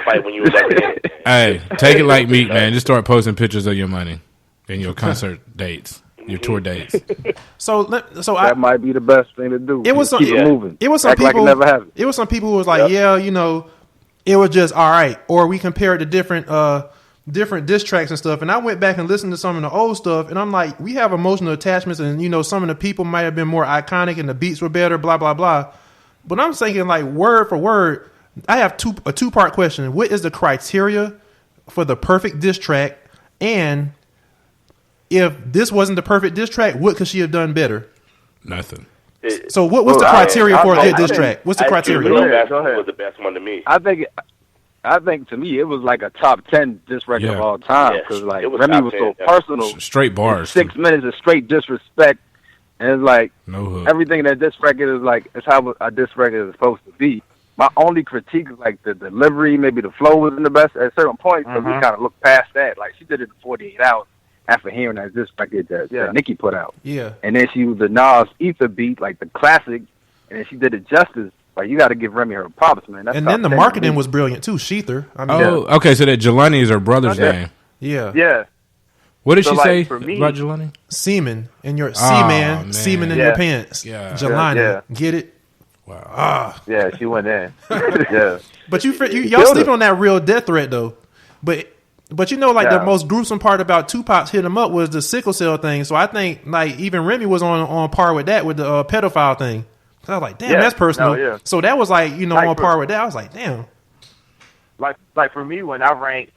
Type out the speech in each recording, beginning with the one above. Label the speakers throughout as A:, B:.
A: fight when you were never in it.
B: Hey, take it like me, man. Just start posting pictures of your money and your concert dates, your tour dates.
C: So
D: that might be the best thing to do.
C: It was
D: keep it moving.
C: It was some
D: Act
C: people.
D: Like it never happened.
C: It was some people who was like, yeah, you know, it was just all right. Or we compared to different diss tracks and stuff. And I went back and listened to some of the old stuff, and I'm like, we have emotional attachments, and you know, some of the people might have been more iconic, and the beats were better, blah blah blah. But I'm thinking like word for word. I have a two-part question. What is the criteria for the perfect diss track? And if this wasn't the perfect diss track, what could she have done better?
B: Nothing.
C: So what's the criteria for a good diss track? What's the criteria?
A: Was the best one to me.
D: I think to me it was like a top 10 diss record of all time because like Remy was so personal.
B: Straight bars.
D: 6 minutes of straight disrespect, and it's like
B: no hook.
D: Everything that diss record is like, it's how a diss record is supposed to be. My only critique is like the delivery, maybe the flow wasn't the best at certain points, but we kind of looked past that. Like she did it in 48 hours after hearing that diss record that Nicki put out.
C: Yeah. And
D: then she was the Nas Ether beat, like the classic, and then she did it justice. Like you got to give Remy her props, man. That's
C: and then the marketing was brilliant too. shETHER. I mean,
B: okay. So that Jelani is her brother's name.
C: Yeah.
D: Yeah.
B: What did she say about Jelani?
C: Semen in your semen in your pants.
B: Yeah.
C: Jelani, get it?
B: Wow.
D: Yeah, she went in. Yeah.
C: But y'all sleep on that real death threat though. But you know, like the most gruesome part about Tupac's hit him up was the sickle cell thing. So I think like even Remy was on par with that with the pedophile thing. So I was like, damn, that's personal.
E: No, yeah.
C: So that was like, you know, on par with that. I was like, damn.
E: Like for me, when I rank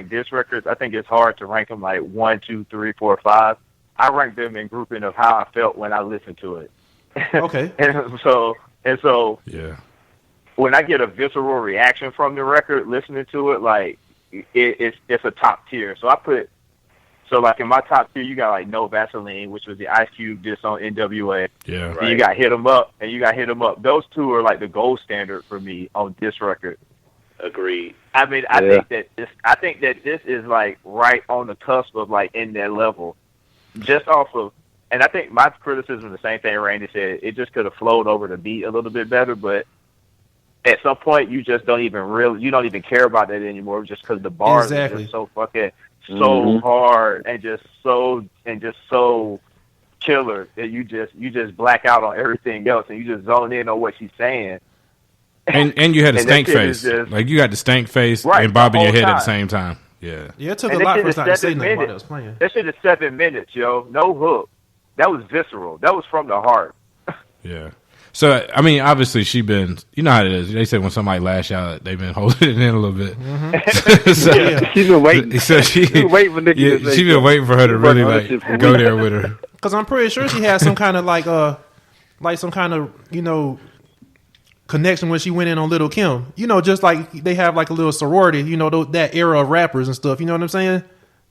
E: diss records, I think it's hard to rank them like 1, 2, 3, 4, 5. I rank them in grouping of how I felt when I listened to it.
C: Okay.
E: and so
B: yeah.
E: When I get a visceral reaction from the record, listening to it, like it's a top tier. So like in my top tier, you got like No Vaseline, which was the Ice Cube diss on NWA.
B: Yeah.
E: Right. And you got Hit 'Em Up, Those two are like the gold standard for me on this record.
A: Agreed.
E: I mean, I think that this is like right on the cusp of like in that level, just off of. And I think my criticism is the same thing Randy said. It just could have flowed over the beat a little bit better, but at some point you just don't even care about that anymore, just because the bars are just so fucking hard and just so killer that you just black out on everything else and you just zone in on what she's saying.
B: And you had a stank face. Like you got the stank face and bobbing your head at the same time. Yeah.
C: Yeah, it took a lot for us not to say nothing while I was playing.
E: That shit is 7 minutes, yo. No hook. That was visceral. That was from the heart.
B: Yeah. So, I mean, obviously she been, you know how it is. They say when somebody lash out, they've been holding it in a little bit.
C: Mm-hmm.
D: So, she's been waiting.
B: So she's been waiting for Nicki to say she's been waiting for her to really like go there with her.
C: Because I'm pretty sure she had some kind of like some kind of, you know, connection when she went in on Lil' Kim. You know, just like they have like a little sorority, you know, that era of rappers and stuff. You know what I'm saying?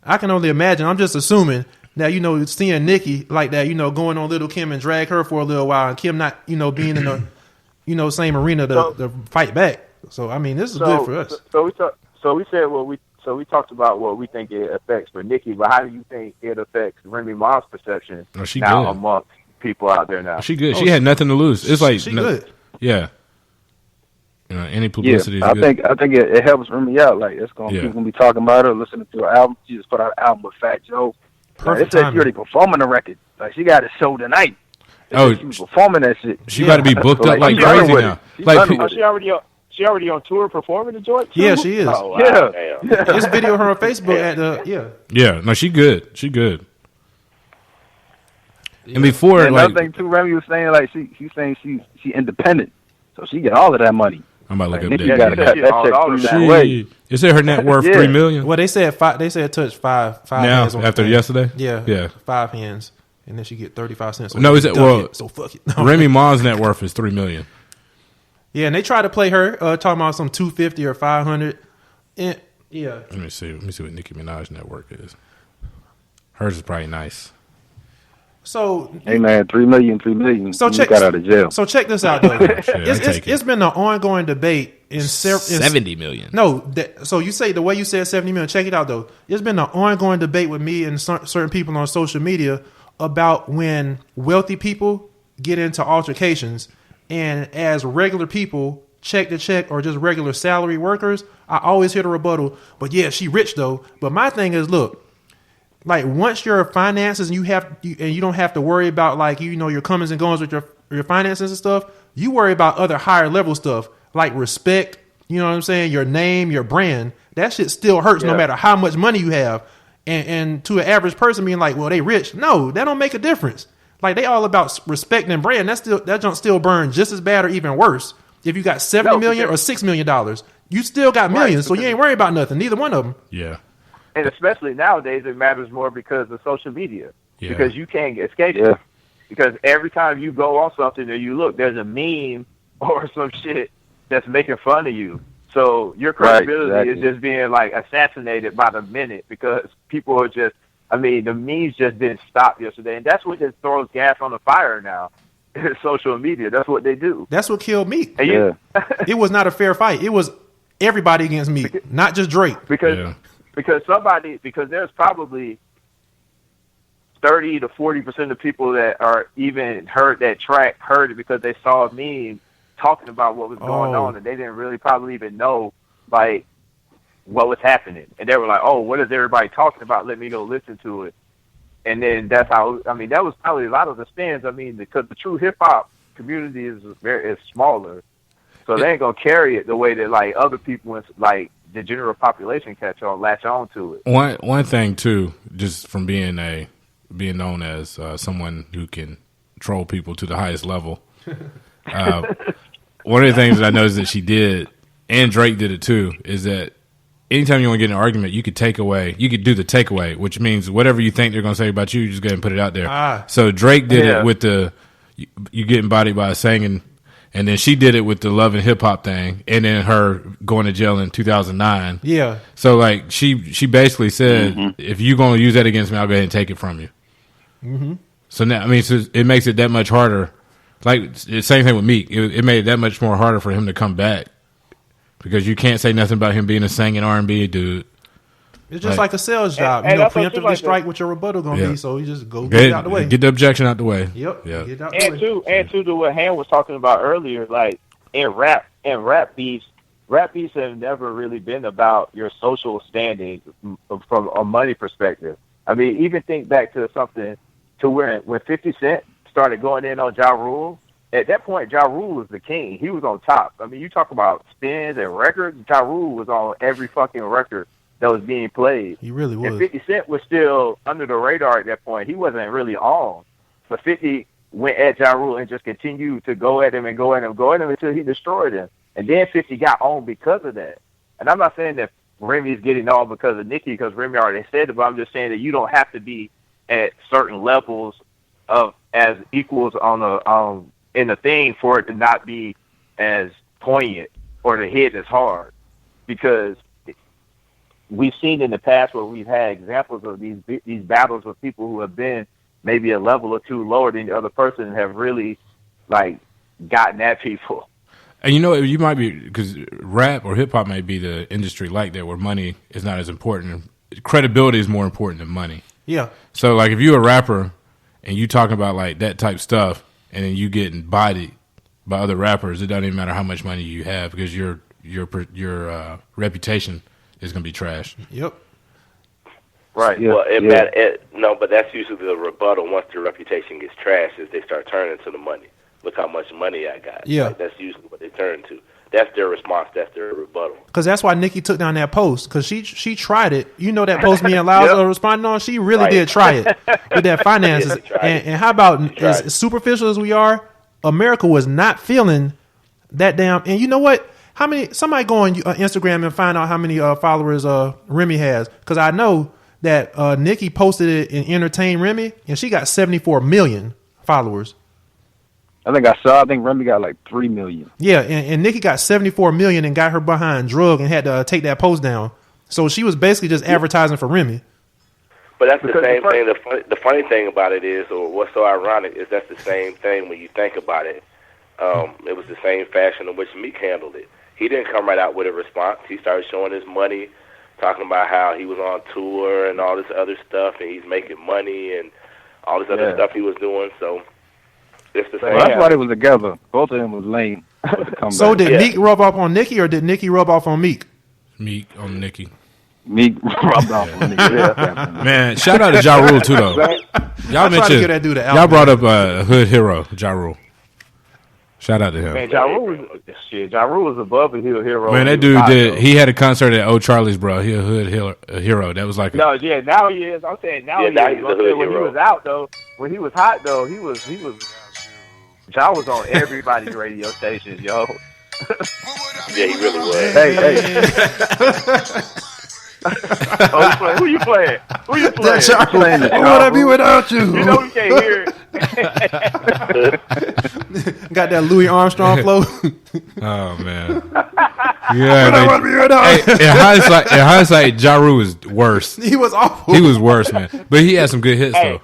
C: I can only imagine. I'm just assuming that, you know, seeing Nicki like that, you know, going on Lil' Kim and drag her for a little while and Kim not, you know, being in the, you know, same arena to fight back. So, I mean, this is good for us.
E: So we talked about what we think it affects for Nicki, but how do you think it affects Remy Ma's perception amongst people out there now?
B: She good. She had nothing to lose. It's like
C: she good.
B: Yeah. You know, any publicity is
D: good. I think it helps Remy out. Like people gonna be talking about her, listening to her album. She just put out an album with Fat Joe. It said she already performing the record. Like she got a show tonight. She was performing that shit.
B: She about to be booked up like crazy now.
E: She already on tour performing the joint?
C: Yeah, she is.
E: Oh, wow. Yeah.
C: This video her on Facebook at the
B: Yeah, no, she good. She good. Yeah. And before,
D: and another thing too, Remy was saying like she's saying she independent, so she get all of that money.
B: I'm about to look up
D: that. You gotta cut that check that way.
B: Is it her net worth $3 million?
C: Well, they said it touched five
B: now
C: hands on
B: after yesterday.
C: Yeah, 5 hands, and then she get 35 cents.
B: No, is it
C: so fuck it. No.
B: Remy Ma's net worth is $3 million.
C: Yeah, and they try to play her talking about some 250 or 500. And yeah,
B: let me see what Nicki Minaj net worth is. Hers is probably nice.
C: So
D: hey man, $3 million.
C: So
D: check, got out of jail.
C: So check this out though. It's been an ongoing debate in
B: $70 million.
C: No, so you say the way you said $70 million. Check it out though. It's been an ongoing debate with me and certain people on social media about when wealthy people get into altercations, and as regular people, check to check or just regular salary workers, I always hear the rebuttal. But yeah, she rich though. But my thing is, look, like once your finances and you don't have to worry about like your comings and goings with your finances and stuff. You worry about other higher level stuff like respect. You know what I'm saying? Your name, your brand. That shit still hurts no matter how much money you have. And to an average person being like, well, they rich. No, that don't make a difference. Like they all about respect and brand. That junk still burns just as bad or even worse. If you got $70 million or $6 million, you still got millions. So you ain't worried about nothing. Neither one of them.
B: Yeah.
E: And especially nowadays, it matters more because of social media.
B: Yeah.
E: Because you can't escape it. Because every time you go on something or you look, there's a meme or some shit that's making fun of you. So your credibility is just being like assassinated by the minute because people are just, the memes just didn't stop yesterday. And that's what just throws gas on the fire now. Social media. That's what they do.
C: That's what killed Meek.
E: Yeah.
C: It was not a fair fight. It was everybody against Meek, not just Drake.
E: Because there's probably 30 to 40% of people that are even heard that track heard it because they saw a meme talking about what was going on, and they didn't really probably even know like what was happening, and they were like, "Oh, what is everybody talking about? Let me go listen to it." And then that's how that was probably a lot of the spins. Because the true hip hop community is smaller, so they ain't gonna carry it the way that like other people like the general population latch on to it.
B: One thing too, just from being known as someone who can troll people to the highest level. One of the things that I noticed that she did, and Drake did it too, is that anytime you want to get in an argument, you could do the takeaway, which means whatever you think they're going to say about you, you just go ahead and put it out there. So Drake did it with you getting bodied by a singing, and then she did it with the love and hip hop thing, and then her going to jail in 2009. Yeah. So like she basically said, if you're going to use that against me, I'll go ahead and take it from you. Mm-hmm. So now, so it makes it that much harder. Like the same thing with Meek, it made it that much more harder for him to come back because you can't say nothing about him being a singing R&B dude.
C: It's just like a sales job, preemptively strike what your rebuttal gonna be. So you just get it out the way,
B: get the objection out the way.
C: Yep.
B: Yeah.
C: Get it out the way.
E: And to what Han was talking about earlier, like in rap beefs have never really been about your social standing from a money perspective. Even think back to something to when 50 Cent started going in on Ja Rule. At that point, Ja Rule was the king. He was on top. You talk about spins and records. Ja Rule was on every fucking record that was being played.
C: He really was.
E: And 50 Cent was still under the radar at that point. He wasn't really on. But 50 went at Ja Rule and just continued to go at him until he destroyed him. And then 50 got on because of that. And I'm not saying that Remy's getting on because of Nicki, because Remy already said it, but I'm just saying that you don't have to be at certain levels of as equals in the thing for it to not be as poignant or to hit as hard, because we've seen in the past where we've had examples of these battles with people who have been maybe a level or two lower than the other person and have really like gotten at people.
B: And you might be, because rap or hip hop may be the industry like that where money is not as important. Credibility is more important than money.
C: Yeah.
B: So like if you're a rapper and you talking about like that type stuff, and then you getting bodied by other rappers, it doesn't even matter how much money you have because your reputation is going to be trash.
C: Yep.
A: Right. Yeah. Well, but that's usually the rebuttal once the reputation gets trashed is they start turning to the money. Look how much money I got.
C: Yeah.
A: Like, that's usually what they turn to. That's their response. That's their rebuttal.
C: Because that's why Nicki took down that post, because she tried it. That post me and Lyles responding on? She really did try it with that finances. And how about, as superficial as we are, America was not feeling that damn. And you know what? Somebody go on Instagram and find out how many followers Remy has. Because I know that Nicki posted it and entertained Remy, and she got 74 million followers.
D: I think Remy got like 3 million.
C: Yeah, and Nicki got 74 million and got her behind drug and had to take that post down. So she was basically just advertising for Remy.
A: But that's the same thing. The funny thing about it is, or what's so ironic, is that's the same thing when you think about it. It was the same fashion in which Meek handled it. He didn't come right out with a response. He started showing his money, talking about how he was on tour and all this other stuff, and he's making money and all this other stuff he was doing. So it's the same.
D: Well, that's why they was together. Both of them was lame.
C: So did Meek rub off on Nicki, or did Nicki rub off on Meek?
B: Meek on Nicki.
D: Meek rubbed off on Nicki.
B: Man, shout out to Ja Rule too though. Y'all mentioned y'all brought up Hood Hero, Ja Rule. Shout out to him.
E: Man, Ja Rule was above a hero.
B: Man, that dude did. He had a concert at O'Charlie's, bro. He a hood hero. That was like
E: now he is. I'm saying now he is.
A: He's a hood hero.
E: When he was out though, when he was hot though, he was. Ja was on everybody's radio stations, yo.
A: Yeah, he really was.
D: Hey.
E: Who you playing?
C: That's Ja playing. Who would I be without you?
E: You know we can't hear it.
C: Got that Louis Armstrong flow.
B: oh man. Yeah. In hindsight, Ja Rule was worse.
C: He was awful.
B: He was worse, man. But he had some good hits though.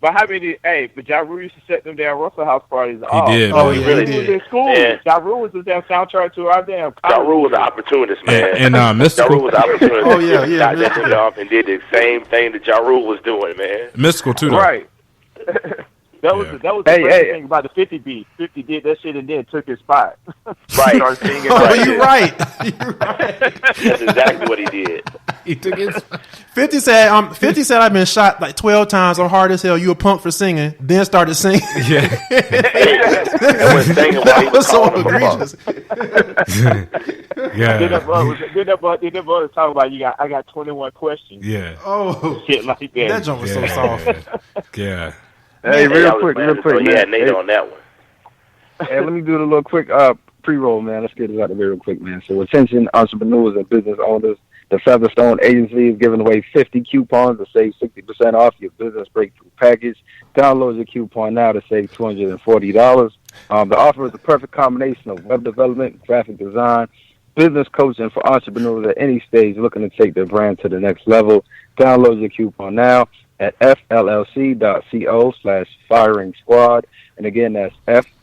E: But how many? But Ja Rule used to set them damn Russell House parties.
B: He did.
C: Oh, he really
E: did. He was
C: did.
E: in school.
A: Yeah.
E: Ja Rule was the damn soundtrack to our damn.
A: Ja Rule was an opportunist, man.
B: And
A: Ja
B: Mystical.
A: Rule was an opportunist.
C: Oh, yeah.
A: Got that shit off and did the same thing that Ja Rule was doing, man.
B: Mystical too though.
E: Right. That was the thing about the 50 beat. 50 did that shit and then took his spot.
A: Right.
E: Started singing.
C: You're right.
A: That's exactly what he did.
B: He took his
C: 50 said I've been shot like 12 times. I'm hard as hell. You a punk for singing. Then started singing.
B: Yeah.
A: And was singing while he was
C: so
A: calling him a punk.
C: egregious.
B: Yeah.
E: Then that brother was talking about I got 21 questions.
B: Yeah.
C: Oh,
E: Shit like that.
C: that joke was so soft.
B: Yeah.
D: Hey, real quick,
A: So
D: man.
A: yeah, Nate on that one.
D: Hey, let me do the little quick pre-roll, man. Let's get this out of the way real quick, man. So attention entrepreneurs and business owners. The Featherstone Agency is giving away 50 coupons to save 60% off your business breakthrough package. Download your coupon now to save $240. The offer is the perfect combination of web development, graphic design, business coaching for entrepreneurs at any stage looking to take their brand to the next level. Download your coupon now at fllc.co/firing squad. And again, that's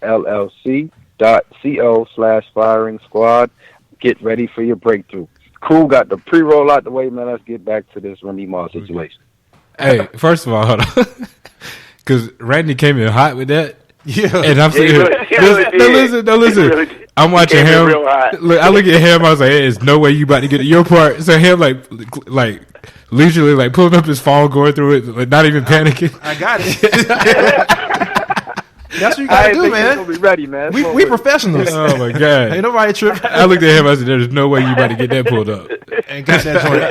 D: fllc.co/firing squad. Get ready for your breakthrough. Cool, got the pre-roll out the way, man. Let's get back to this Remy Ma situation.
B: Hey, first of all, hold on. Because Randy came in hot with that.
C: Yeah.
B: And I'm sitting here. Listen. I'm watching him. Look, I look at him. I was like, hey, there's no way you about to get to your part. So him like leisurely like pulling up his phone, going through it, like not even panicking.
C: I got it. That's what you gotta do, man.
D: Gonna be ready, man.
C: We professionals.
B: Oh my god!
C: Ain't nobody tripping.
B: I looked at him. I said, "There's no way you about to get that pulled up."
C: And got that joint.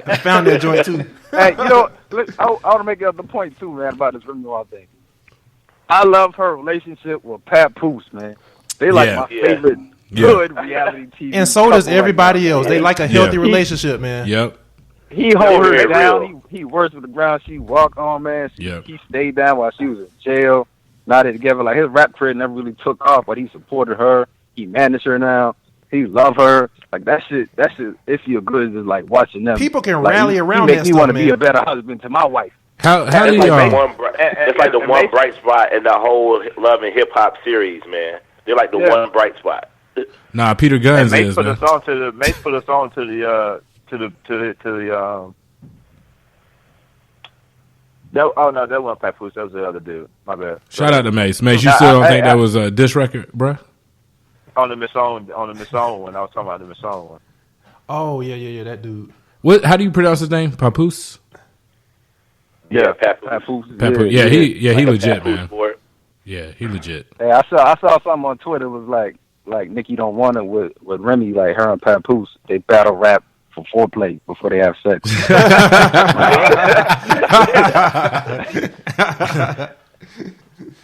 C: I found that joint too.
D: Hey, you know, I want to make another point too, man, about this Remy Ma thing. I love her relationship with Papoose, man. They like my favorite good reality TV.
C: And so does everybody else. They like a healthy relationship, man.
B: Yep.
D: He hold her down. He works with the ground. She walk on, man. He stayed down while she was in jail. Now they're together. Like his rap career never really took off, but he supported her. He managed her now. He love her. Like that shit. It feel good just like watching them.
C: People can
D: like,
C: rally around
D: that.
C: He make
D: me want to be a better husband to my wife.
B: How do you?
A: It's like the one bright spot in the whole Love and Hip Hop series, man. They're like the one bright spot.
B: Nah, Peter Guns
E: Mace
B: is.
E: put
B: Man.
E: us on to the Mace put us on to the that wasn't Papoose. That was the other dude. My bad.
B: Shout out to Mace. Mace, you still don't think that was a diss record, bruh?
E: On the Miss On one, I was talking about the Miss On one.
C: Oh yeah, that dude.
B: What? How do you pronounce his name? Papoose.
A: Yeah, Papoose.
B: Papoose. Yeah, he
A: like
B: legit, man.
A: Sport.
B: Yeah, he legit.
D: Hey, I saw something on Twitter. It was like Nicki don't want it with Remy, like her and Papoose. They battle rap for foreplay before they have sex.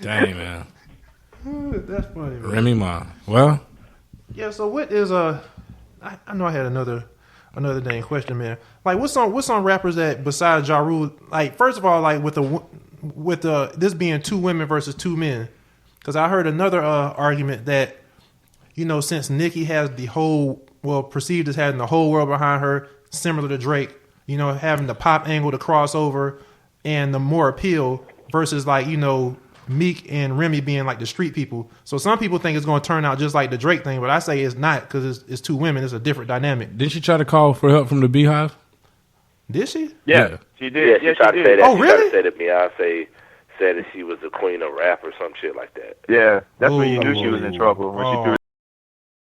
B: Dang, man.
C: That's funny, man.
B: Remy Ma. Well,
C: yeah. So what is I know I had another dang question, man. Like what's on rappers that besides Ja Rule? Like first of all, like with the this being two women versus two men, because I heard another argument that since Nicki has perceived as having the whole world behind her, similar to Drake, having the pop angle, the crossover, and the more appeal versus like Meek and Remy being like the street people. So some people think it's going to turn out just like the Drake thing, but I say it's not because it's two women. It's a different dynamic.
B: didn't she try to call for help from the Beehive?
C: Did she?
E: Yeah, she did.
A: Yeah, she tried to say that.
C: Oh, really?
A: She tried to say that Beyonce said that she was the queen of rap or some shit like that.
E: Yeah, that's when you knew she was in trouble when she threw